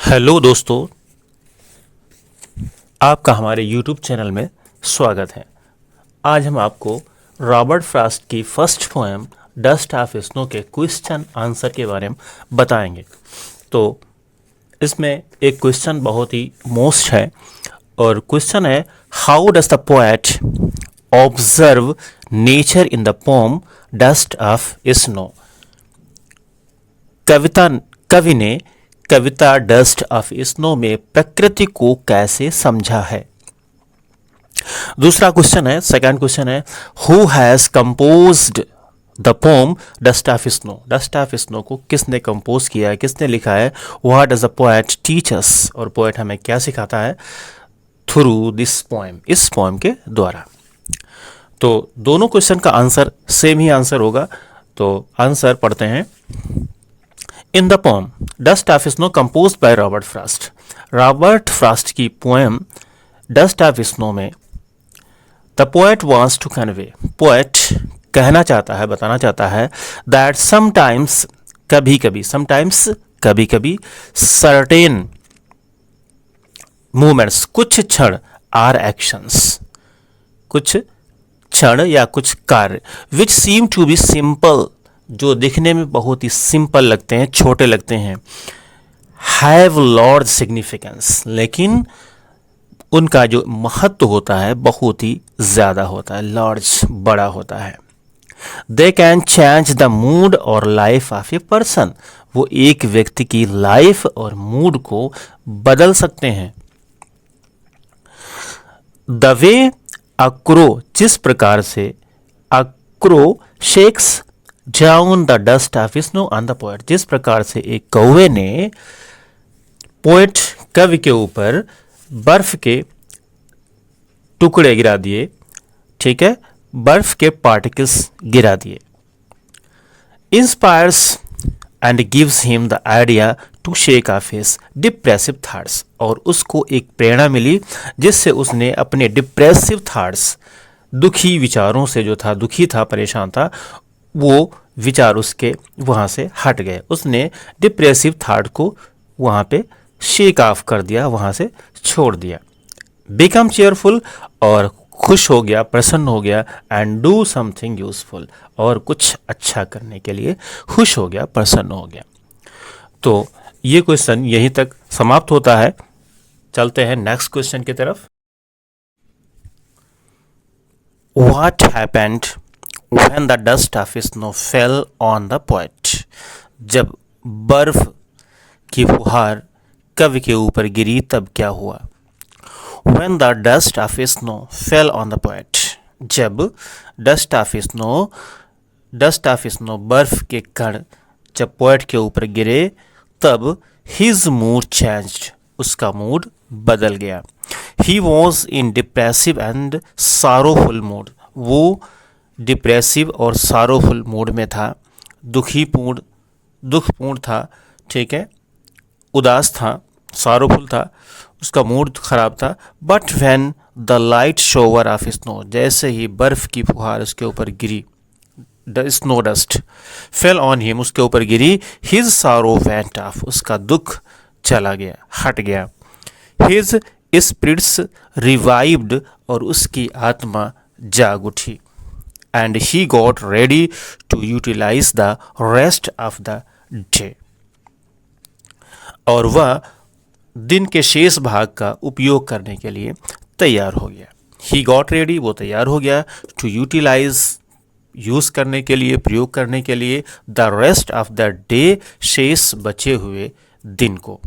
Hello दोस्तों, आपका हमारे YouTube चैनल में स्वागत है। आज हम आपको रॉबर्ट फ्रॉस्ट की first poem dust of snow के क्वेश्चन आंसर के बारे में बताएंगे। तो इसमें एक क्वेश्चन बहुत ही मोस्ट है और क्वेश्चन है, how does the poet observe nature in the poem dust of snow. कवि ने कविता डस्ट ऑफ स्नो में प्रकृति को कैसे समझा है। दूसरा क्वेश्चन है, सेकंड क्वेश्चन है, who has composed the poem dust of snow. Dust of snow को किसने कंपोज किया है, किसने लिखा है। What does the poet teach us, और पोएट हमें क्या सिखाता है थ्रू दिस पोएम, इस पोएम के द्वारा। तो दोनों क्वेश्चन का आंसर सेम ही आंसर होगा। तो आंसर पढ़ते हैं। In the poem dust of snow composed by Robert Frost. Robert Frost की पोएम डस्ट ऑफ स्नो में the poet wants to convey, poet कहना चाहता है, बताना चाहता है दैट समटाइम्स, कभी कभी, समटाइम्स कभी कभी, सर्टेन मूवमेंट्स, कुछ क्षण, आर एक्शंस, कुछ क्षण या कुछ कार्य, विच सीम टू बी सिंपल, जो दिखने में बहुत ही सिंपल लगते हैं, छोटे लगते हैं, हैव लार्ज सिग्निफिकेंस, लेकिन उनका जो महत्व होता है बहुत ही ज़्यादा होता है, लार्ज, बड़ा होता है। They can change the mood और लाइफ ऑफ ए पर्सन, वो एक व्यक्ति की लाइफ और मूड को बदल सकते हैं। द वे अक्रो, जिस प्रकार से accrue shakes down the dust of snow on the poet, जिस प्रकार से एक कौवे ने पोएट कवि के ऊपर बर्फ के टुकड़े गिरा दिए, ठीक है, बर्फ के पार्टिकल्स गिरा दिए। Inspires and gives him the idea to shake off his depressive thoughts, और उसको एक प्रेरणा मिली जिससे उसने अपने डिप्रेसिव थॉट्स, दुखी विचारों से जो था, दुखी था, परेशान था, वो विचार उसके वहाँ से हट गए। उसने डिप्रेसिव थॉट को वहाँ पे शेक ऑफ कर दिया, वहाँ से छोड़ दिया। बिकम चेयरफुल, और खुश हो गया, प्रसन्न हो गया। एंड डू समथिंग यूजफुल, और कुछ अच्छा करने के लिए खुश हो गया, प्रसन्न हो गया। तो ये क्वेश्चन यहीं तक समाप्त होता है। चलते हैं नेक्स्ट क्वेश्चन की तरफ। What happened when the dust of snow fell on the poet, जब बर्फ की फुहार कवि के ऊपर गिरी तब क्या हुआ। when the dust of snow fell on the poet, जब dust of snow बर्फ के कण जब पोएट के ऊपर गिरे तब his mood changed, उसका मूड बदल गया। he was in depressive and sorrowful mood, वो डिप्रेसिव और सारोफुल मूड में था, दुखपूर्ण था, ठीक है, उदास था, सारोफुल था, उसका मूड खराब था। But when the light shower of snow, जैसे ही बर्फ की फुहार उसके ऊपर गिरी, the snow dust fell on him, उसके ऊपर गिरी, हिज सारो वेंट ऑफ, उसका दुख चला गया, हट गया। हिज स्पिरिट्स रिवाइव्ड, और उसकी आत्मा जाग उठी। And he got ready to utilize the rest of the day, और वह दिन के शेष भाग का उपयोग करने के लिए तैयार हो गया। He got ready, वो तैयार हो गया, to utilize, यूज़ करने के लिए, प्रयोग करने के लिए, the rest of the day, शेष बचे हुए दिन को।